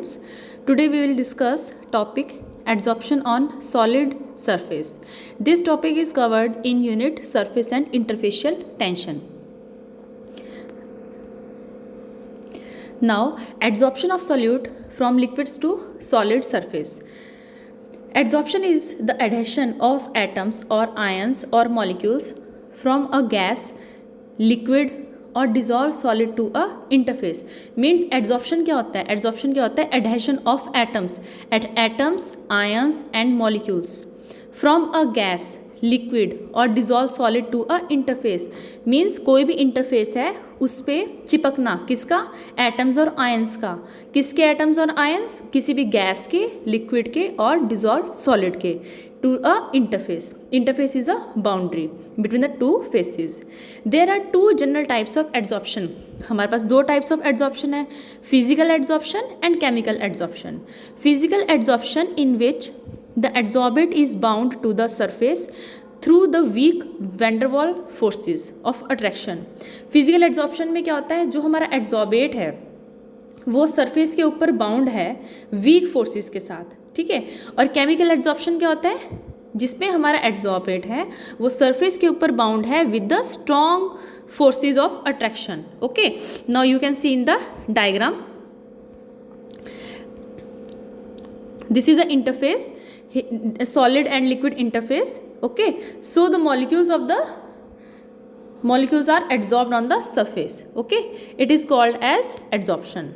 students. Today we will discuss topic adsorption on solid surface. This topic is covered in unit surface and interfacial tension. Now adsorption of solute from liquids to solid surface. Adsorption is the adhesion of atoms or ions or molecules from a gas, liquid और dissolve solid to a interface. Means adsorption क्या होता है? Adsorption क्या होता है? Adhesion of atoms ions and molecules from a gas, liquid और dissolve solid to a interface. Means कोई भी इंटरफेस है उस पर चिपकना. किसका? एटम्स और आयंस का. किसके एटम्स और आयंस? किसी भी गैस के, लिक्विड के और डिजॉल्व सॉलिड के to a interface. Interface is a boundary between the two faces. There are two general types of adsorption. हमारे पास दो types of adsorption है, physical adsorption and chemical adsorption. Physical adsorption in which the adsorbate is bound to the surface through the weak van der Waals forces of attraction. Physical adsorption में क्या होता है? जो हमारा adsorbate है वो surface के ऊपर बाउंड है वीक फोर्सेस के साथ, ठीक है. और केमिकल एड्जॉर्प्शन क्या होता है? जिसमें हमारा एड्जॉर्बेट है वो सरफेस के ऊपर बाउंड है with the strong forces of attraction. Okay, now you can C in the diagram. This is the interface, solid and liquid interface. Okay, so the molecules are adsorbed on the surface. Okay, it is called as adsorption.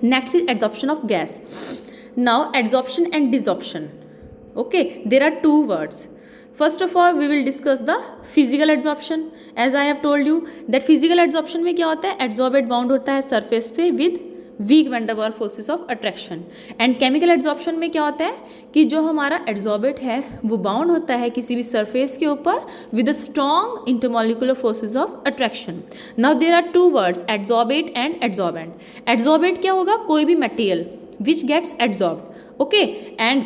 Next is adsorption of gas. Now adsorption and desorption. Okay, there are two words. First of all we will discuss the physical adsorption. As I have told you that physical adsorption में क्या होता है? adsorbate bound होता है surface पे with weak van der Waals forces of attraction. And chemical adsorption में क्या होता है कि जो हमारा adsorbate है वो bound होता है किसी भी surface के ऊपर with the strong intermolecular forces of attraction. Now there are two words, adsorbate and adsorbent. Adsorbate क्या होगा? कोई भी material which gets adsorbed. Okay, and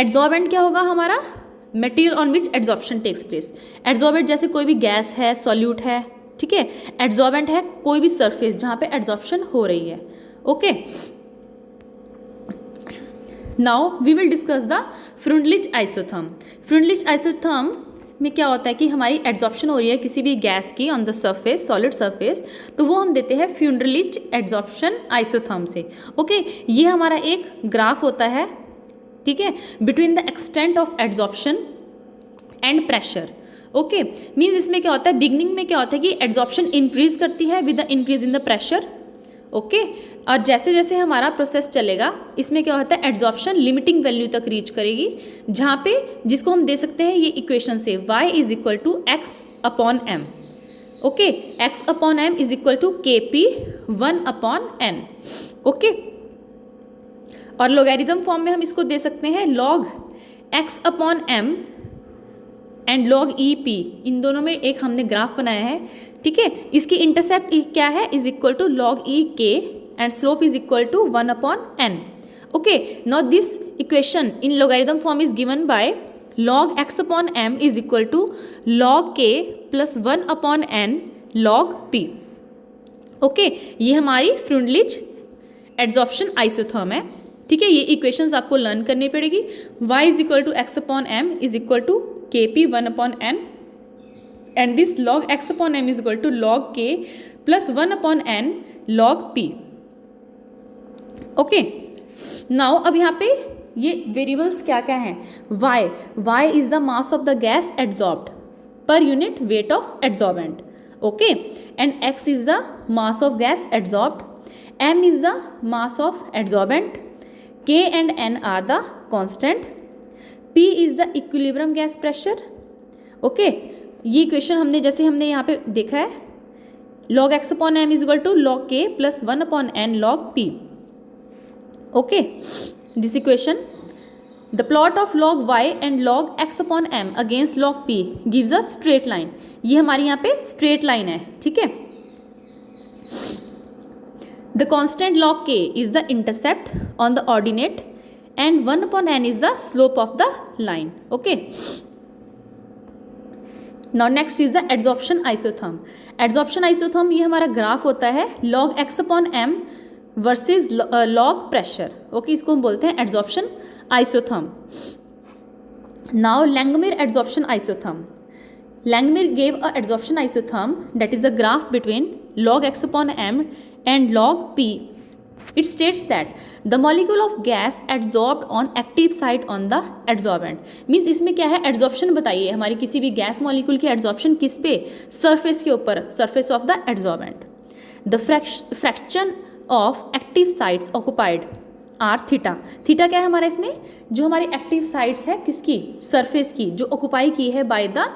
adsorbent क्या होगा? हमारा material on which adsorption takes place. Adsorbate जैसे कोई भी गैस है, solute है, ठीक है. एड्जॉर्बेंट है कोई भी सरफेस जहाँ पे एड्जॉर्प्शन हो रही है. Okay, now we will discuss the Freundlich isotherm. Freundlich isotherm में क्या होता है कि हमारी एड्जॉर्प्शन हो रही है किसी भी गैस की on the surface, solid surface, तो वो हम देते हैं फ्रुंडलिच एड्जॉर्प्शन आइसोथर्म से. ओके, ये हमारा एक ग्राफ होता है, ठीक है, between the extent of adsorption and pressure. Okay, means इसमें क्या होता है? बिगनिंग में क्या होता है कि एड्जॉर्प्शन इंक्रीज करती है with the increase in the pressure. Okay, और जैसे जैसे हमारा प्रोसेस चलेगा इसमें क्या होता है? एड्जॉर्प्शन लिमिटिंग वैल्यू तक रीच करेगी जहाँ पे जिसको हम दे सकते हैं ये इक्वेशन से y is equal to x upon m. Okay, x upon m is equal to kp 1 upon n. Okay, और लोगैरिथम फॉर्म में हम इसको दे सकते हैं log x upon m and log E P. इन दोनों में एक हमने ग्राफ बनाया है, ठीक है. इसकी इंटरसेप्ट क्या है? Is equal to log E K and slope is equal to 1 upon N. Okay, now this equation in logarithm form is given by log X upon M is equal to log K plus 1 upon N log P. Okay, ये हमारी फ्रुंडलिच adsorption isotherm है, ठीक है. ये equations आपको learn करनी पड़ेगी. y is equal to x upon M is equal to kp 1 upon n and this log x upon m is equal to log k plus 1 upon n log p. Okay, now अब यहाँ पे ये variables क्या क्या हैं? y is the mass of the gas adsorbed per unit weight of adsorbent. Okay, and x is the mass of gas adsorbed, m is the mass of adsorbent, k and n are the constant, P is the equilibrium gas pressure. Okay, ये equation हमने जैसे हमने यहाँ पे देखा है log x upon m is equal to log k plus 1 upon n log p. Okay, this equation the plot of log y and log x upon m against log p gives a straight line. ये हमारी यहाँ पे straight line है, ठीक है. The constant log k is the intercept on the ordinate and 1 upon n is the slope of the line. Okay, now next is the adsorption isotherm. Adsorption isotherm ये हमारा graph होता है log x upon m versus log pressure. Okay, इसको हम बोलते हैं adsorption isotherm. Now Langmuir adsorption isotherm. Langmuir gave a adsorption isotherm, that is a graph between log x upon m and log p. It states that the molecule of gas adsorbed on active site on the adsorbent. Means इसमें क्या है, adsorption बताइए हमारी किसी भी gas molecule की adsorption किस पे, surface के ऊपर, surface of the adsorbent. The fraction of active sites occupied are theta. Theta क्या है हमारा इसमें, जो हमारी एक्टिव साइट्स है किसकी, सरफेस की, जो ऑक्युपाई की है बाय द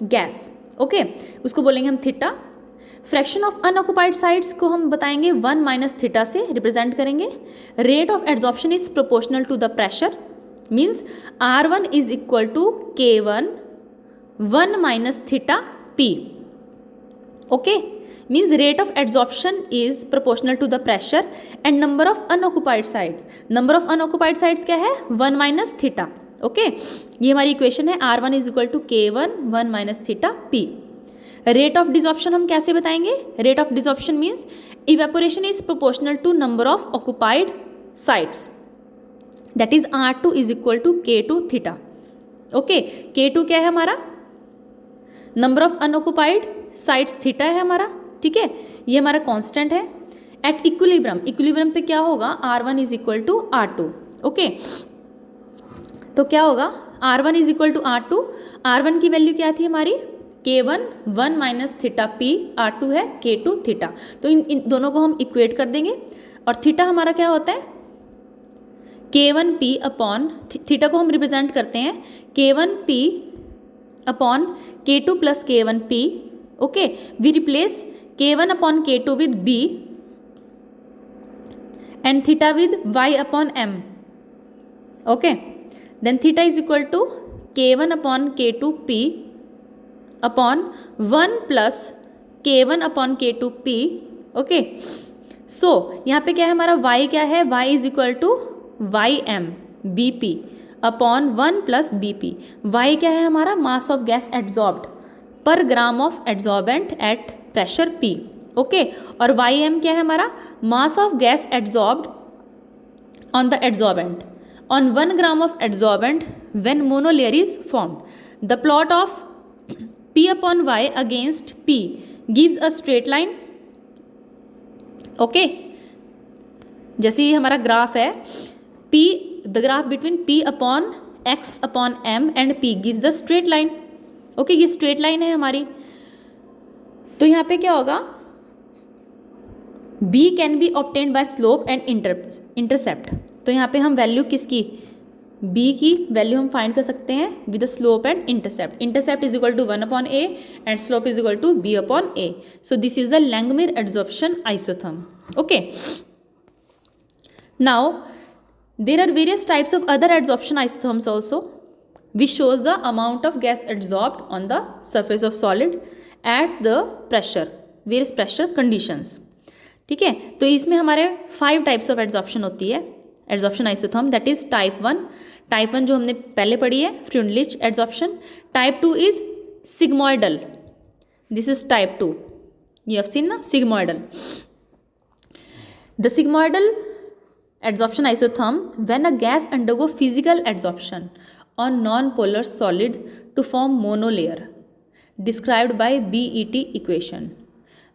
गैस। ओके, उसको बोलेंगे हम theta. Fraction of unoccupied sites को हम बताएंगे 1 माइनस थीटा से रिप्रेजेंट करेंगे। Rate of adsorption is proportional to the pressure, means R1 is equal to K1 1 minus theta P। Okay, means rate of adsorption is proportional to the pressure and number of unoccupied sites. Number of unoccupied sites क्या है, 1 minus theta. Okay, ये हमारी equation है R1 is equal to K1 1 minus theta P. Rate of desorption हम कैसे बताएंगे, rate of desorption means evaporation is proportional to number of occupied sites, that is R2 is equal to K2 theta. Okay, K2 क्या है हमारा, number of unoccupied sites theta है हमारा, ठीक है, ये हमारा कांस्टेंट है। एट इक्विलिब्रियम, इक्विलिब्रियम पे क्या होगा, R1 is equal to R2। Okay, तो क्या होगा, R1 is equal to R2। R1 की वैल्यू क्या थी हमारी, K1 1 minus theta P, R2 है K2 थीटा। तो इन दोनों को हम इक्वेट कर देंगे और थीटा हमारा क्या होता है, K1 P अपॉन, थीटा को हम रिप्रेजेंट करते हैं K1 P upon K2 plus K1 P. Okay, we replace K1 upon K2 with B and theta with Y upon M. Okay, then theta is equal to K1 upon K2 P upon 1 plus K1 upon K2 P. Okay, so यहाँ पे क्या है हमारा, Y क्या है, Y is equal to YM BP upon 1 plus BP. Y क्या है हमारा, मास ऑफ गैस एड्जॉर्ब्ड पर gram of adsorbent at pressure P. Okay, और YM क्या है हमारा, mass of gas adsorbed on the adsorbent on 1 gram of adsorbent when monolayer is formed. The plot of P upon Y against P gives a straight line. Okay, जैसे ये हमारा graph है, P, the graph between P upon X upon M and P gives the straight line. Okay, ये straight line है हमारी। तो यहाँ पे क्या होगा, B can be obtained by slope and intercept. तो यहाँ पे हम वैल्यू किसकी, B की वैल्यू हम फाइंड कर सकते हैं with slope and intercept. Intercept is equal to 1 upon A and slope is equal to B upon A. So this is the Langmuir adsorption isotherm. Okay, now there are various types of other adsorption isotherms also, which shows the amount of gas adsorbed on the surface of solid at the pressure, various pressure conditions. ठीक है, तो इसमें हमारे 5 types of adsorption होती है, adsorption isotherm, that is type 1. type 1 जो हमने पहले पढ़ी है, Freundlich adsorption. type 2 is sigmoidal. this is type 2. you have seen na, sigmoidal. the sigmoidal adsorption isotherm, when a gas undergo physical adsorption on non-polar solid to form monolayer, described by BET equation.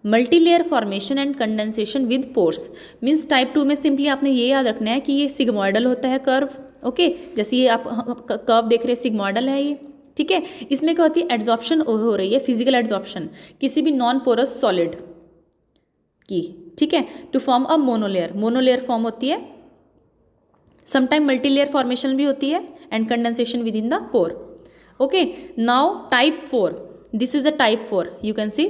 Multilayer formation and condensation with pores. means type 2 में simply आपने ये याद रखना है कि ये sigmoidal होता है कर्व. ओके, जैसे ये आप कर्व देख रहे हैं, सिग्मोइडल है ये, ठीक है. इसमें क्या होती है, एड्जॉर्प्शन हो रही है, फिजिकल एड्जॉर्प्शन किसी भी नॉन पोरस सॉलिड की, ठीक है, to form a monolayer. Monolayer form होती है, समटाइम मल्टीलेयर फॉर्मेशन भी होती है and condensation within the pore. Okay, now type 4, this is a type 4. You can see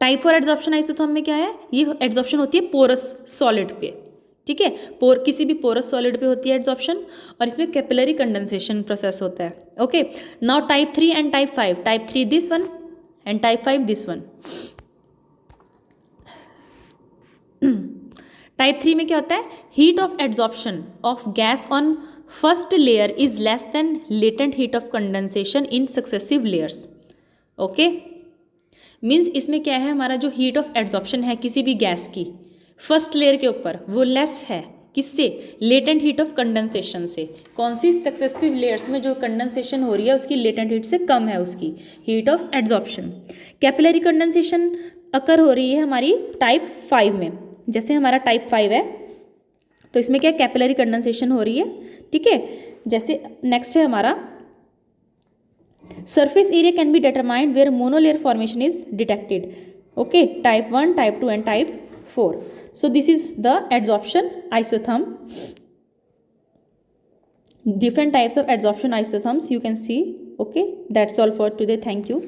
type 4 adsorption isotherm में क्या है, ये एड्जॉर्प्शन होती है पोरस सॉलिड पे, ठीक है, किसी भी पोरस सॉलिड पे होती है एड्जॉर्प्शन, और इसमें कैपिलरी कंडेंसेशन प्रोसेस होता है. Okay, now type 3 and type 5. Type 3 this one and type 5 this one. Type 3 में क्या होता है, heat of adsorption of gas on first layer is less than latent heat of condensation in successive layers. Okay, means इसमें क्या है, हमारा जो heat of adsorption है किसी भी गैस की फर्स्ट लेयर के ऊपर वो लेस है, किससे? लेटेंट हीट ऑफ कंडेंसेशन से। कौन सी? सक्सेसिव लेयर्स में जो कंडेंसेशन हो रही है उसकी लेटेंट हीट से कम है उसकी heat of adsorption. Capillary condensation occur हो रही है हमारी टाइप 5 में। जैसे हमारा टाइप 5 है तो इसमें क्या कैपिलरी कंडेंसेशन हो रही है, ठीक है। जैसे नेक्स्ट है हमारा surface area can be determined where monolayer formation is detected. Okay, type 1, type 2 and type 4. So this is the adsorption isotherm. Different types of adsorption isotherms you can see. Okay, that's all for today. Thank you.